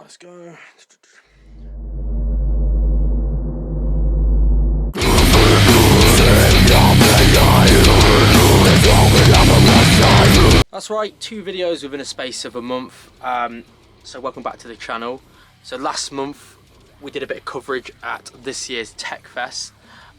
Let's go. That's right, 2 videos within a space of a month. So welcome back to the channel. So last month we did a bit of coverage at this year's Tech Fest.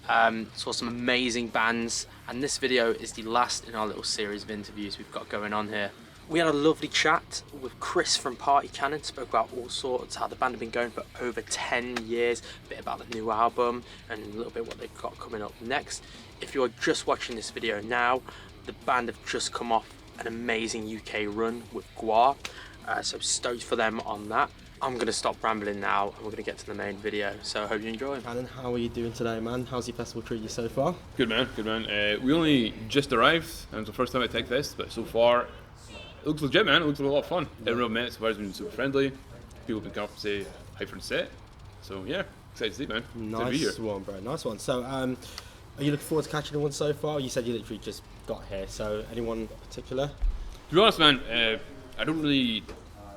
Saw some amazing bands, and this video is the last in our little series of interviews we've got going on here. We had a lovely chat with Chris from Party Cannon, spoke about all sorts, how the band have been going for over 10 years, a bit about the new album, and a little bit what they've got coming up next. If you're just watching this video now, the band have just come off an amazing UK run with Gwar, so stoked for them on that. I'm going to stop rambling now and we're going to get to the main video, so I hope you enjoy. Cannon, how are you doing today, man? How's your festival treating you so far? Good man, good man. We only just arrived, and it's the first time at Tech Fest, but so far it looks legit, man. It looks a lot of fun. Everyone I've met so far has been super friendly. People have been coming up and say hi for the set. So yeah, excited to see it, man. Excited to be here. Nice one, bro. Nice one. So, are you looking forward to catching anyone so far? You said you literally just got here, so anyone in particular? To be honest, man, I don't really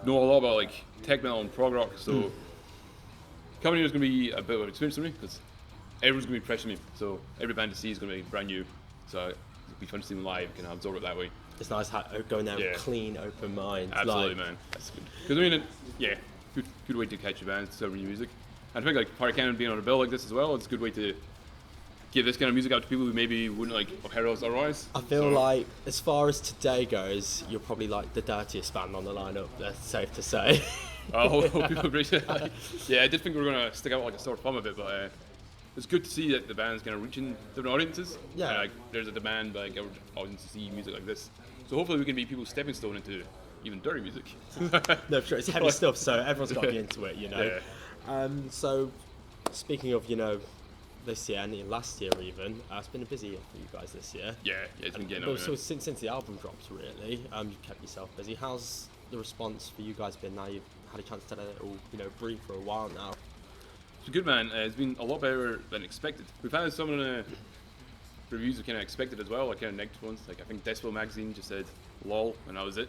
know a lot about like tech metal and prog rock, so coming here is going to be a bit of an experience for me because everyone's going to be pressuring me. So every band to see is going to be brand new. So it'll be fun to see them live, can absorb it that way. It's nice going there with a clean, open mind. Absolutely, man. That's good. Because I mean, good way to catch a band, discover new music. And I think like Party Cannon being on a bill like this as well, it's a good way to give this kind of music out to people who maybe wouldn't like have heard us otherwise. I feel like, as far as today goes, you're probably like the dirtiest band on the lineup. That's safe to say. Oh, people appreciate that. Yeah, I did think we were going to stick out like a sore thumb a bit, but it's good to see that the band's kind of reaching different audiences. Yeah. And, like, there's a demand by like, our audience to see music like this. So hopefully we can be people's stepping stone into even dirty music. No, for sure. It's heavy stuff, so everyone's got to be into it, you know. Yeah. So, speaking of, this year and last year even, it's been a busy year for you guys this year. Yeah, it's been getting But on. so since the album dropped, really, you've kept yourself busy. How's the response for you guys been now you've had a chance to let it all, breathe for a while now? It's good, man. It's been a lot better than expected. We've had some of the reviews we kind of expected as well, like kind of negative ones. Like I think Decibel magazine just said "lol" and that was it.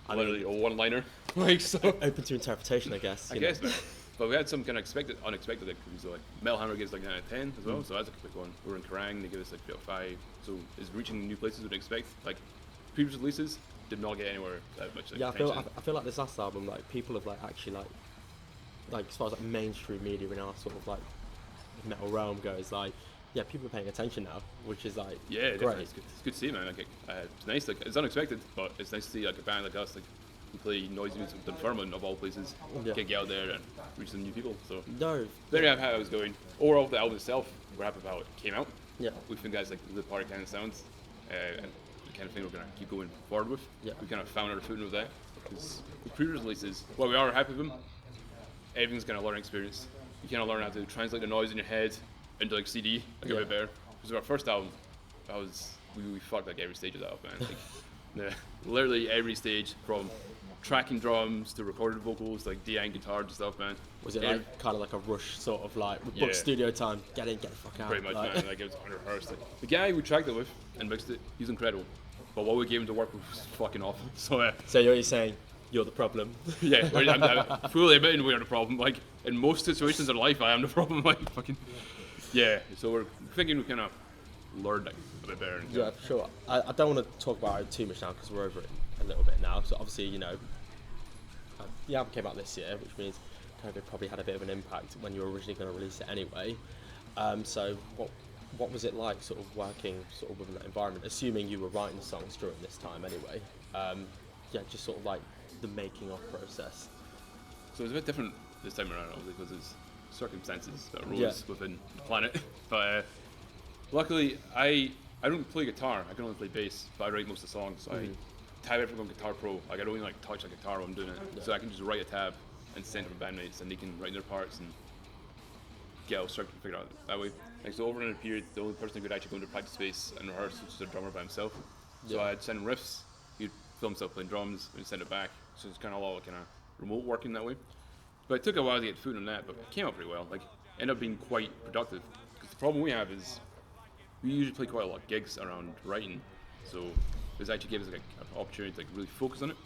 Literally a one-liner. Like so. Open to interpretation, I guess. I guess, man. But we had some kind of unexpected like reviews. So like Metal Hammer gives like 9 out of 10 as well, so that's a quick one. We're in Kerrang, they give us like 5. So it's reaching new places we'd expect. Like previous releases did not get anywhere that much. Like, Yeah, attention. I feel like this last album, like people have actually as far as mainstream media in our sort of metal realm goes, people are paying attention now, which is Yeah, great. definitely. It's good to see, man. Like, it's nice. Like, it's unexpected, but it's nice to see like a band like us, like, who play noisy music with Dunfermline of all places, can get out there and reach some new people. So very happy how it was going. Overall, the album itself, we're happy about how it came out. Yeah. We think that's like the Party Cannon sounds, and the kind of thing we're gonna keep going forward with. Yeah. We kind of found our footing with that because the previous releases, while we are happy with them, everything's kind of learning experience. You kind of learn how to translate the noise in your head into like CD, a bit better. Because our first album, we fucked like every stage of that up, man. Like, literally every stage, from tracking drums to recorded vocals, like DI and guitar and stuff, man. Was it kind of like a rush sort of book studio time, get in, get the fuck out? Pretty much, man. Like it was unrehearsed. Like, the guy we tracked it with and mixed it, he's incredible. But what we gave him to work with was fucking awful. So you're saying you're the problem? Yeah, I'm fully admitting we are the problem. Like in most situations in life, I am the problem. Like fucking. Yeah, so we're thinking we kind of learned a bit better. Yeah, for sure. I don't want to talk about it too much now because we're over it a little bit now. So obviously, the album came out this year, which means COVID probably had a bit of an impact when you were originally going to release it anyway. So what was it like sort of working sort of within that environment, assuming you were writing songs during this time anyway? Just sort of like the making of process. So it's a bit different this time around, obviously, because it's circumstances that arose within the planet. But luckily, I don't play guitar. I can only play bass, but I write most of the songs. So I tab everything on Guitar Pro. Like I don't even touch a guitar when I'm doing it. So I can just write a tab and send it to bandmates, and they can write their parts and get all structured and figure out that way. Like so, over in a period, the only person who could actually go into practice space and rehearse was the drummer by himself. So I'd send riffs. He'd film himself playing drums and send it back. So it's kind of all kind of remote working that way. But it took a while to get food on that, but it came out pretty well. Like, ended up being quite productive. Because the problem we have is we usually play quite a lot of gigs around writing. So this actually gave us like an opportunity to like really focus on it.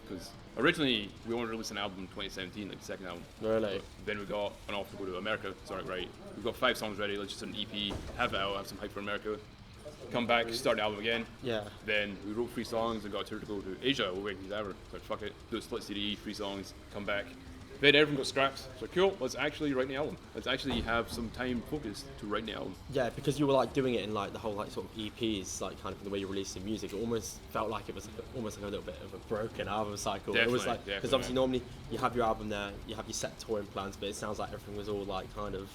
Because originally we wanted to release an album in 2017, like the second album. Really? Then we got an offer to go to America. So like, right, we've got 5 songs ready. Let's just do an EP, have it out, have some hype for America. Come back, start the album again. Yeah. Then we wrote 3 songs and got a tour to go to Asia. We're waiting ever. Like fuck it, do a split CD, 3 songs, come back. Then everyone got scrapped. So cool, let's actually write the album. Let's actually have some time focused to write the album. Yeah, because you were like doing it in like the whole like sort of EPs, like kind of the way you released the music. It almost felt like it was almost like a little bit of a broken album cycle. It was Definitely, like because definitely. obviously normally you have your album there, you have your set touring plans, but it sounds like everything was all like kind of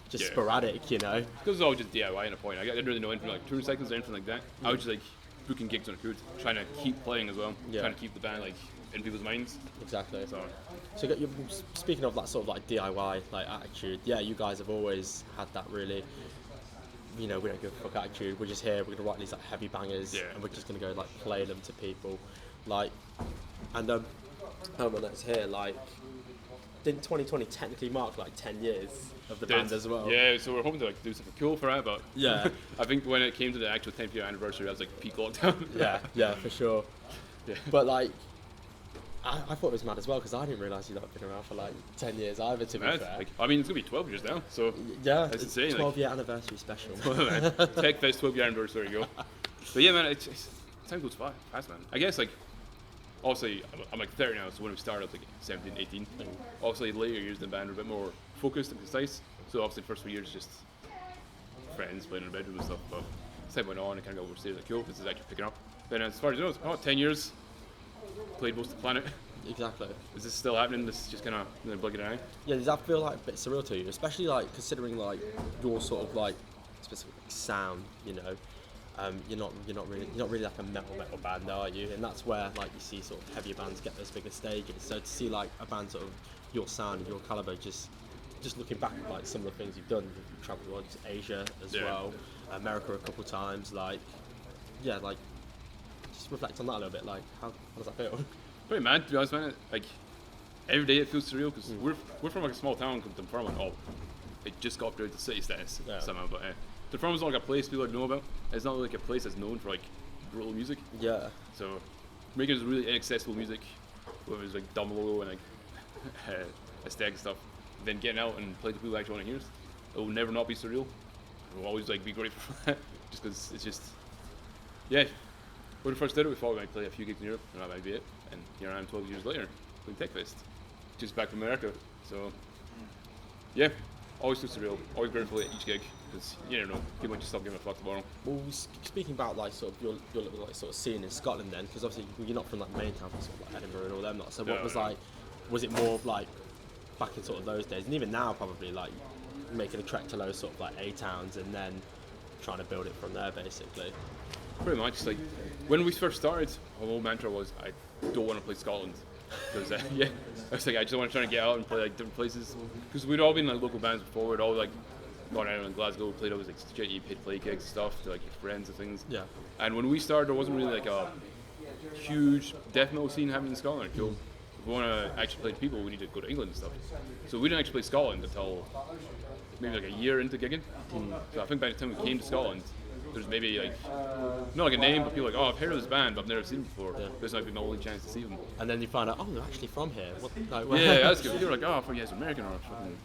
just Yeah. sporadic, you know. Because it was all just DIY in a point. I didn't really know anything like touring cycles or anything like that. I was just like booking gigs on a could, trying to keep playing as well, Yeah. trying to keep the band like in people's minds. Exactly. So So speaking of that sort of like DIY like attitude, yeah, you guys have always had that really, you know, we don't give a fuck attitude. We're just here. We're gonna write these like heavy bangers, Yeah. and we're just gonna go like play them to people, like, and when that's here, like, didn't 2020 technically mark like 10 years of the band as well? Yeah, so we're hoping to like do something cool for it, but Yeah. I think when it came to the actual 10th year anniversary, that was like peak lockdown. Yeah, for sure. Yeah. But like, I thought it was mad as well because I didn't realise you'd not been around for like 10 years either. To be Mad. fair, Like, I mean, it's gonna be 12 years now, so yeah, that's it's insane, 12-year anniversary special. Tech Fest 12 year anniversary, there you go. But yeah, man, it's time goes fast, man. I guess like, obviously, I'm like 30 now, so when we started, I was like 17, 18. Obviously, later years in the band are a bit more focused and concise. So obviously, the first few years just friends playing in the bedroom and stuff. But as time went on, it kind of got overstated. Like, cool, this is actually picking up. Then as far as you know, it's about 10 years. Played most of the planet. Exactly. Is this still happening? This is just kind of blinking an eye. Yeah, does that feel like a bit surreal to you, especially like considering like your sort of like specific sound? You know, you're not really like a metal band, are you? And that's where like you see sort of heavier bands get those bigger stages. So to see like a band sort of your sound and your caliber, just looking back at like some of the things you've done, you've travelled towards Asia as Yeah. well, America a couple times, like yeah, like just reflect on that a little bit. Like how does that feel? Pretty mad, to be honest, man. Like, every day it feels surreal because we're from like a small town called Dunfermline. Oh, it just got upgraded to city status Yeah. somehow, but Dunfermline's not like a place people know about. It's not like a place that's known for like brutal music. Yeah. So making this really inaccessible music, whether it was like dumb logo and like aesthetic stuff, then getting out and playing to people who actually want to hear us, it will never not be surreal. We'll always like be grateful for that, just because it's just, yeah. When we first did it, we thought we might play a few gigs in Europe, and that might be it. And here I am 12 years later, playing TechFest, just back from America. So, yeah, always so surreal, always grateful at each gig, because you never know, people might just stop giving a fuck tomorrow. Well, speaking about like sort of your little like sort of scene in Scotland, then, because obviously you're not from like main town, sort of like Edinburgh and all them lot. So what No, was no. like? Was it more of like back in sort of those days, and even now probably like making a trek to those sort of like A towns and then trying to build it from there, basically. Pretty much, like, when we first started, our whole mantra was, I don't want to play Scotland. Because, yeah, I was like, I just want to try and get out and play, like, different places. Because we'd all been, like, local bands before. We'd all, like, gone out in Glasgow, played always, like, shitty paid play gigs and stuff to, like, friends and things. Yeah. And when we started, there wasn't really, like, a huge death metal scene happening in Scotland. Cool. If we want to actually play to people, we need to go to England and stuff. So we didn't actually play Scotland until maybe, like, a year into gigging. So I think by the time we came to Scotland, there's maybe like, not like a name, but people are like, oh, I've heard of this band, but I've never seen them before. Yeah. This might be my only chance to see them. And then you find out, oh, they're actually from here. What, like, Yeah, that's good. People are like, oh, I thought you guys were American or fucking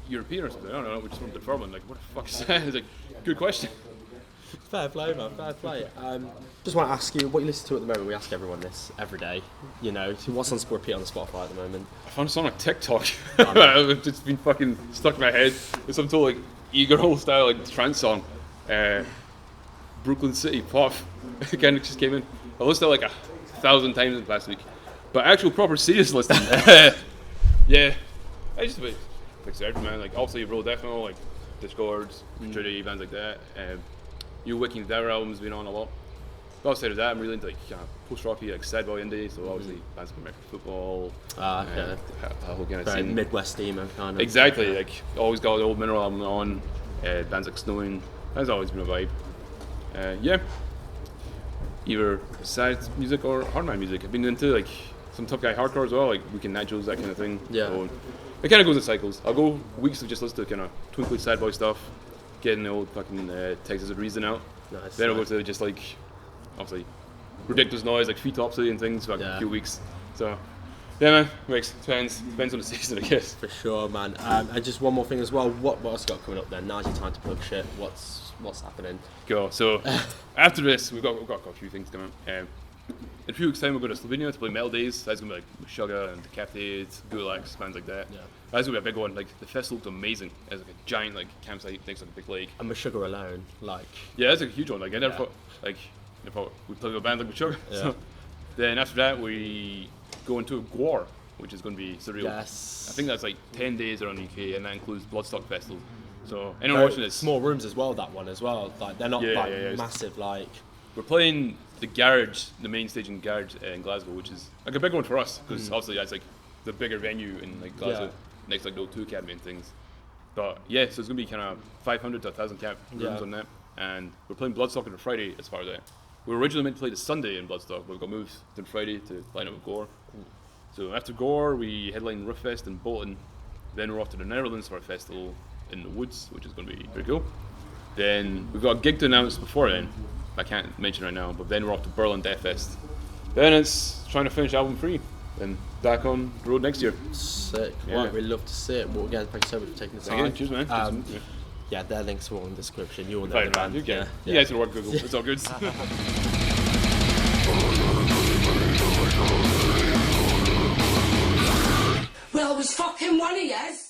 European or something. I don't know, we're just from Dunfermline. Like, what the fuck is that? It's like, good question. Fair play, man. Fair play. Just want to ask you what you listen to at the moment. We ask everyone this every day. You know, so what's on repeat on Spotify at the moment? I found a song on TikTok. It's just been fucking stuck in my head. It's some total like e-girl style like trance song. Brooklyn City Pop. It kind of just came in. I listened to it like 1,000 times in the past week. But actual proper serious listening. Yeah. I just like everything, man. Like obviously Roll Death Metal, like Discord, Trinity, bands like that. New Wiking Devour albums been on a lot. But outside of that, I'm really into like post-rocky, like sad boy indie. So obviously bands like American Football. Okay. A whole kind of Very scene. Midwest emo kind of. Exactly, like always got the old Mineral album on, bands like Snowing, that's always been a vibe. Yeah, either sad music or hardline music. I've been into like some tough guy hardcore as well, like Weekend Naturals, that kind of thing. Yeah. So, it kind of goes in cycles. I'll go weeks of just listening to kind of twinkly sad boy stuff, getting the old fucking Texas Reason out. Nice. Then I'll go nice. to just like, obviously, ridiculous noise, like feet topsy and things for like Yeah. a few weeks. So, yeah, man, depends on the season, I guess. For sure, man. And just one more thing as well. What else got coming up then? Now's your time to plug shit. What's happening? Go. So, after this, we've got a few things coming. In a few weeks' time, we're going to Slovenia to play Metal Days. That's going to be like Meshuggah and Decapitated, Gulags, bands like that. Yeah. That's going to be a big one. Like, the fest looked amazing. It's like a giant like campsite next to like a big lake. And Meshuggah alone, like, Yeah, that's like a huge one. Like, I never Yeah. thought we'd play with a band like Meshuggah. Yeah. So, then after that, we go into Gwar, which is going to be surreal. yes. I think that's like 10 days around the UK, and that includes Bloodstock Festival. So, anyone watching this, small rooms as well. That one as well. Like they're not Yeah, like yeah, yeah. massive. Like we're playing the Garage, the main stage in Garage in Glasgow, which is like a big one for us because obviously that's like the bigger venue in like Glasgow, Yeah. next to like the O2 Academy and things. But yeah, so it's gonna be kind of 500 to 1,000 cap rooms Yeah. on that, and we're playing Bloodstock on the Friday as far as that. We were originally meant to play the Sunday in Bloodstock, but we got moved to Friday to line up with Gore. So after Gore, we headline Rooffest in Bolton. Then we're off to the Netherlands for a festival in the woods, which is going to be pretty cool. Then we've got a gig to announce before then. I can't mention right now, but then we're off to Berlin Death Fest. Then it's trying to finish album 3, then back on the road next year. sick. Yeah. Right, we'd love to see it. Well, again, thanks so much for taking the Again, time. cheers, man. Yeah. Yeah, their links are all in the description. You'll know Fine, the man. band. You can. Yeah. You guys can work Google. It's all good. Well, it was fucking one of yes.